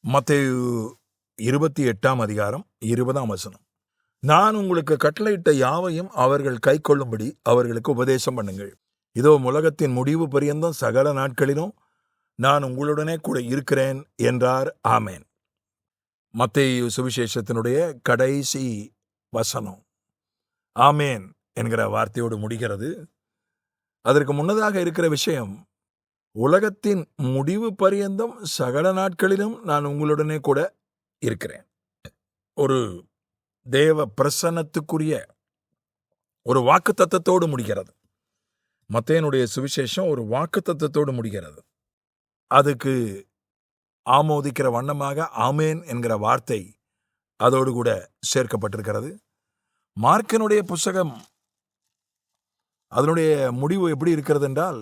மத்தேயு 28 20. நான் உங்களுக்கு கட்டளையிட்ட யாவையும் அவர்கள் கைக்கொள்ளும்படி அவர்களுக்கு உபதேசம் பண்ணுங்கள். இதோ உலகத்தின் முடிவு பரியந்தம் சகல நாட்களிலும் நான் உங்களுடனே கூட இருக்கிறேன் என்றார். ஆமேன். மத்தேயு சுவிசேஷத்தினுடைய கடைசி வசனம் ஆமேன் என்கிற வார்த்தையோடு முடிகிறது. அதற்கு முன்னதாக இருக்கிற விஷயம், உலகத்தின் முடிவு பரியந்தம் சகல நாட்களிலும் நான் உங்களுடனே கூட இருக்கிறேன். ஒரு தேவ பிரசன்னத்துக்குரிய ஒரு வாக்குத்தத்தத்தோடு முடிகிறது. மத்தேயுனுடைய சுவிசேஷம் ஒரு வாக்குத்தத்தத்தோடு முடிகிறது. அதுக்கு ஆமோதிக்கிற வண்ணமாக ஆமேன் என்கிற வார்த்தை அதோடு கூட சேர்க்கப்பட்டிருக்கிறது. மார்க்கினுடைய புஸ்தகம் அதனுடைய முடிவு எப்படி இருக்கிறது என்றால்,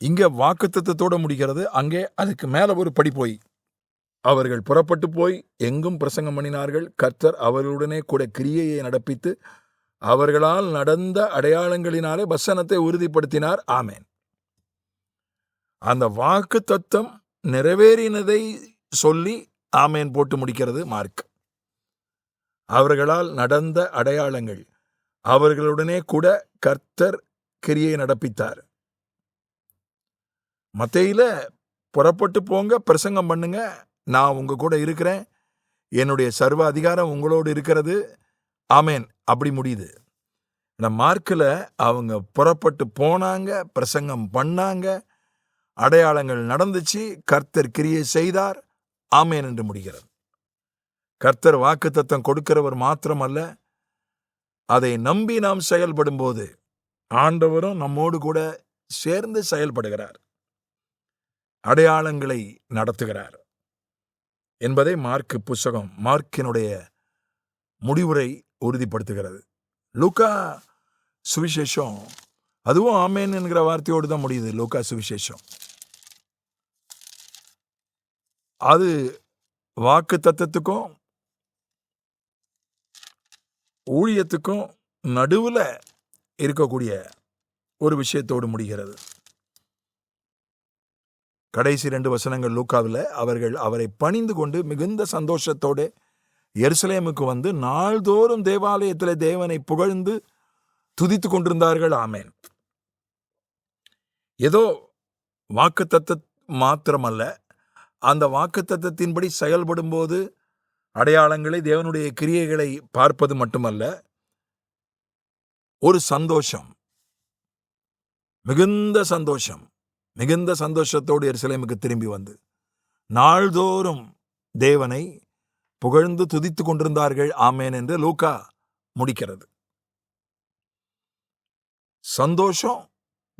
இங்கே வாக்குத்தத்தத்தோடு முடிகிறது, அங்கே அதுக்கு மேலே ஒரு படி போய் அவர்கள் புறப்பட்டு போய் எங்கும் பிரசங்கம் பண்ணினார்கள். கர்த்தர் அவர்களுடனே கூட கிரியையை நடப்பித்து அவர்களால் நடந்த அடையாளங்களினாலே வசனத்தை உறுதிப்படுத்தினார். ஆமேன். அந்த வாக்கு தத்தம் நிறைவேறினதை சொல்லி ஆமேன் போட்டு முடிக்கிறது மார்க். அவர்களால் நடந்த அடையாளங்கள், அவர்களுடனே கூட கர்த்தர் கிரியை நடப்பித்தார். மத்தேயில புறப்பட்டு போங்க, பிரசங்கம் பண்ணுங்க, நான் உங்க கூட இருக்கிறேன், என்னுடைய சர்வ அதிகாரம் உங்களோடு இருக்கிறது, ஆமேன், அப்படி முடியுது. மார்க்கில் அவங்க புறப்பட்டு போனாங்க, பிரசங்கம் பண்ணாங்க, அடையாளங்கள் நடந்துச்சு, கர்த்தர் கிரியை செய்தார், ஆமேன் என்று முடிகிறது. கர்த்தர் வாக்குத்தத்தம் கொடுக்கிறவர் மாத்திரம் அல்ல, அதை நம்பி நாம் செயல்படும் போது ஆண்டவரும் நம்மோடு கூட சேர்ந்து செயல்படுகிறார், அடையாளங்களை நடத்துகிறார் என்பதை மார்க் புஸ்தகம், மார்க்கினுடைய முடிவுரை உறுதிப்படுத்துகிறது. லூக்கா சுவிசேஷம் அதுவும் ஆமேன் என்கிற வார்த்தையோடு தான் முடியுது. லூக்கா சுவிசேஷம் அது வாக்கு தத்தத்துக்கும் ஊழியத்துக்கும் நடுவில் இருக்கக்கூடிய ஒரு விஷயத்தோடு முடிகிறது. கடைசி 2 வசனங்கள் லூக்காவில், அவர்கள் அவரை பணிந்து கொண்டு மிகுந்த சந்தோஷத்தோடு எருசலேமுக்கு வந்து நாள்தோறும் தேவாலயத்தில் தேவனை புகழ்ந்து துதித்து கொண்டிருந்தார்கள். ஆமேன். ஏதோ வாக்குத்தத்தம் மாத்திரமல்ல, அந்த வாக்குத்தத்தத்தின்படி செயல்படும் போது அடையாளங்களை, தேவனுடைய கிரியைகளை பார்ப்பது மட்டுமல்ல, ஒரு சந்தோஷம், மிகுந்த சந்தோஷம், மிகுந்த சந்தோஷத்தோடு எருசலேமுக்கு திரும்பி வந்து நாள்தோறும் தேவனை புகழ்ந்து துதித்து கொண்டிருந்தார்கள். ஆமேன் என்று லூக்கா முடிக்கிறது. சந்தோஷம்,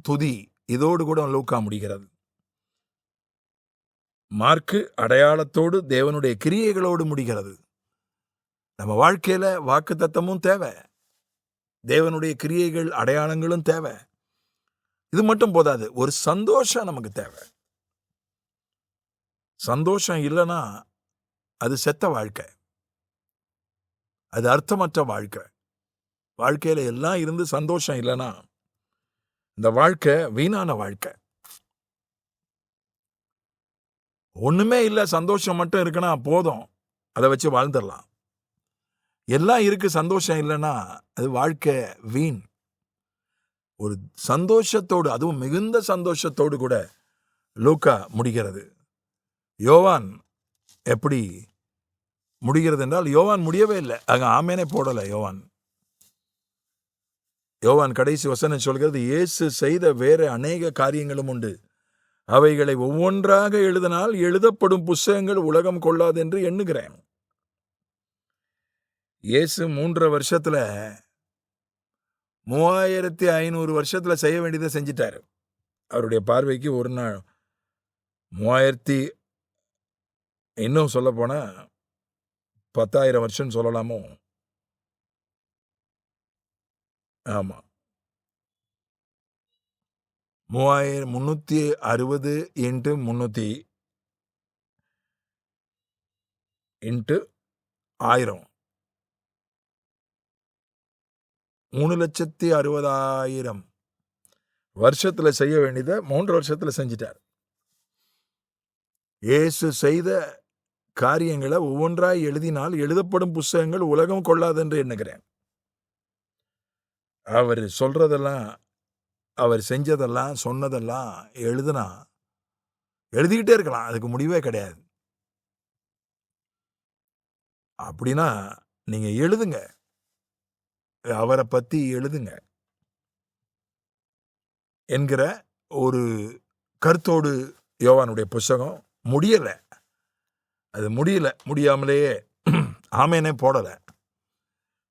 துதி, இதோடு கூட லூக்கா முடிகிறது. மார்க்கு அடையாளத்தோடு தேவனுடைய கிரியைகளோடு முடிகிறது. நம்ம வாழ்க்கையில வாக்குத்தத்தமும் தேவை, தேவனுடைய கிரியைகள் அடையாளங்களும் தேவை. இது மட்டும் போதாது, ஒரு சந்தோஷம் நமக்கு தேவை. சந்தோஷம் இல்லைன்னா அது செத்த வாழ்க்கை, அது அர்த்தமற்ற வாழ்க்கை. வாழ்க்கையில எல்லாம் இருந்து சந்தோஷம் இல்லைன்னா இந்த வாழ்க்கை வீணான வாழ்க்கை. ஒண்ணுமே இல்லை, சந்தோஷம் மட்டும் இருக்குன்னா போதும், அதை வச்சு வாழ்ந்துடலாம். எல்லாம் இருக்கு, சந்தோஷம் இல்லைன்னா அது வாழ்க்கை வீண். ஒரு சந்தோஷத்தோடு, அதுவும் மிகுந்த சந்தோஷத்தோடு கூட லூக்கா முடிகிறது. யோவான் எப்படி முடிகிறது என்றால், யோவான் முடியவே இல்லை, அங்க ஆமேனே போடலை. யோவான் கடைசி வசனம் சொல்கிறது, இயேசு செய்த வேற அநேக காரியங்களும் உண்டு, அவைகளை ஒவ்வொன்றாக எழுதினால் எழுதப்படும் புஸ்தகங்கள் உலகம் கொள்ளாது என்று எண்ணுகிறேன். இயேசு 3 வருஷத்துல 3500 வருஷத்துல செய்ய வேண்டியதை செஞ்சிட்டாரு. அவருடைய பார்வைக்கு ஒரு நாள் 3000, இன்னும் சொல்ல போனா 10,000 வருஷம் சொல்லலாமோ. ஆமா, 360 × 300 × 1000, 3,60,000 வருஷத்துல செய்ய வேண்டியதை 3 வருஷத்துல செஞ்சிட்டார். இயேசு செய்த காரியங்களை ஒவ்வொன்றாய் எழுதினால் எழுதப்படும் புஸ்தகங்கள் உலகம் கொள்ளாது என்று எண்ணுகிறேன். அவர் சொல்றதெல்லாம், அவர் செஞ்சதெல்லாம், சொன்னதெல்லாம் எழுதிக்கிட்டே இருக்கலாம். அதுக்கு முடிவே கிடையாது. அப்படின்னா நீங்க எழுதுங்க, அவரை பத்தி எழுதுங்க என்கிற ஒரு கருத்தோடு யோவானுடைய புஸ்தகம் முடியல. அது முடியாமலேயே ஆமேனே போடல.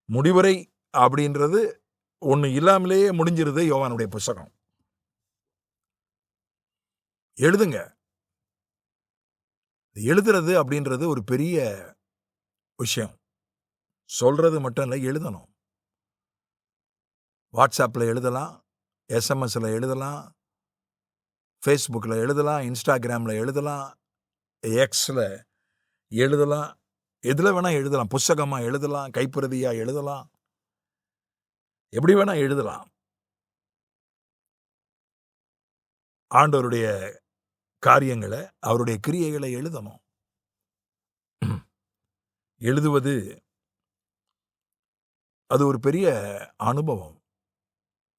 முடிவுரை அப்படின்றது ஒண்ணு இல்லாமலேயே முடிஞ்சிருது யோவானுடைய புஸ்தகம். எழுதுங்க. எழுதுறது அப்படின்றது ஒரு பெரிய விஷயம். சொல்றது மட்டும் இல்லை, எழுதணும். வாட்ஸ்அப்பில் எழுதலாம், எஸ்எம்எஸ்ல எழுதலாம், ஃபேஸ்புக்கில் எழுதலாம், இன்ஸ்டாகிராமில் எழுதலாம், எக்ஸில் எழுதலாம், எதில் வேணால் எழுதலாம். புஸ்தகமாக எழுதலாம், கைப்பிரதியாக எழுதலாம், எப்படி வேணால் எழுதலாம். ஆண்டவருடைய காரியங்களை, அவருடைய கிரியைகளை எழுதணும். எழுதுவது அது ஒரு பெரிய அனுபவம்,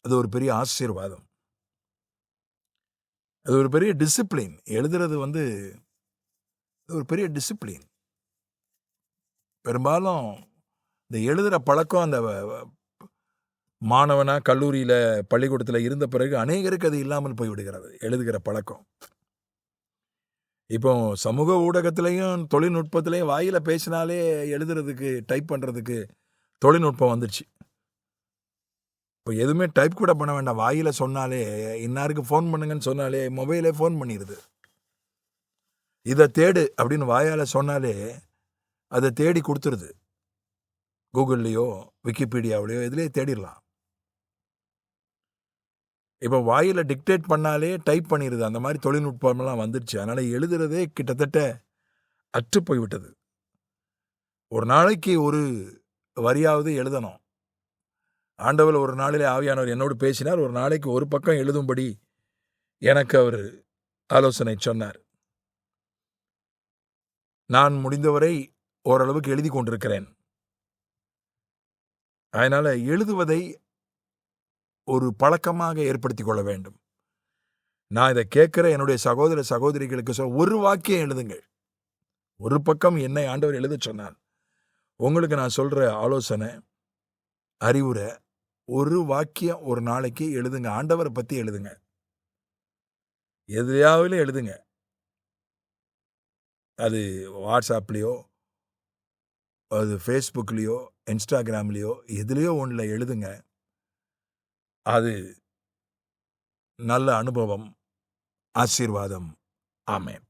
அது ஒரு பெரிய ஆசீர்வாதம், அது ஒரு பெரிய டிசிப்ளின். எழுதுறது ஒரு பெரிய டிசிப்ளின். பெரும்பாலும் இந்த எழுதுகிற பழக்கம் அந்த மாணவனா கல்லூரியில் பள்ளிக்கூடத்தில் இருந்த பிறகு அநேகருக்கு அது இல்லாமல் போய்விடுகிறது, எழுதுகிற பழக்கம். இப்போ சமூக ஊடகத்திலையும் தொழில்நுட்பத்திலையும் வாயில் பேசினாலே எழுதுறதுக்கு, டைப் பண்ணுறதுக்கு தொழில்நுட்பம் வந்துடுச்சு. இப்போ எதுவுமே டைப் கூட பண்ண வேண்டாம், வாயில் சொன்னாலே, இன்னாருக்கு ஃபோன் பண்ணுங்கன்னு சொன்னாலே மொபைலே ஃபோன் பண்ணிடுது. இதை தேடு அப்படின்னு வாயால் சொன்னாலே அதை தேடி கொடுத்துருது. கூகுள்லேயோ விக்கிபீடியாவிலையோ இதுலேயே தேடிடலாம். இப்போ வாயில் டிக்டேட் பண்ணாலே டைப் பண்ணிடுது. அந்த மாதிரி தொழில்நுட்பம்லாம் வந்துடுச்சு. அதனால் எழுதுறதே கிட்டத்தட்ட அற்று போய்விட்டது. ஒரு நாளைக்கு ஒரு வரியாவது எழுதணும். ஆண்டவர் ஒரு நாளிலே ஆவியானவர் என்னோடு பேசினார். ஒரு நாளைக்கு ஒரு பக்கம் எழுதும்படி எனக்கு அவர் ஆலோசனை சொன்னார். நான் முடிந்தவரை ஓரளவுக்கு எழுதி கொண்டிருக்கிறேன். அதனால் எழுதுவதை ஒரு பழக்கமாக ஏற்படுத்தி கொள்ள வேண்டும். நான் இதை கேட்குற என்னுடைய சகோதர சகோதரிகளுக்கு ஒரு வாக்கியம் எழுதுங்கள். ஒரு பக்கம் என்னை ஆண்டவர் எழுத சொன்னார். உங்களுக்கு நான் சொல்கிற ஆலோசனை, அறிவுரை, ஒரு வாக்கியம் ஒரு நாளைக்கு எழுதுங்க. ஆண்டவரை பற்றி எழுதுங்க. எதையாவது எழுதுங்க. அது வாட்ஸ்அப்லேயோ, அது ஃபேஸ்புக்லேயோ, இன்ஸ்டாகிராம்லேயோ, எதுலேயோ ஒன்றில் எழுதுங்க. அது நல்ல அனுபவம், ஆசீர்வாதம். ஆமென்.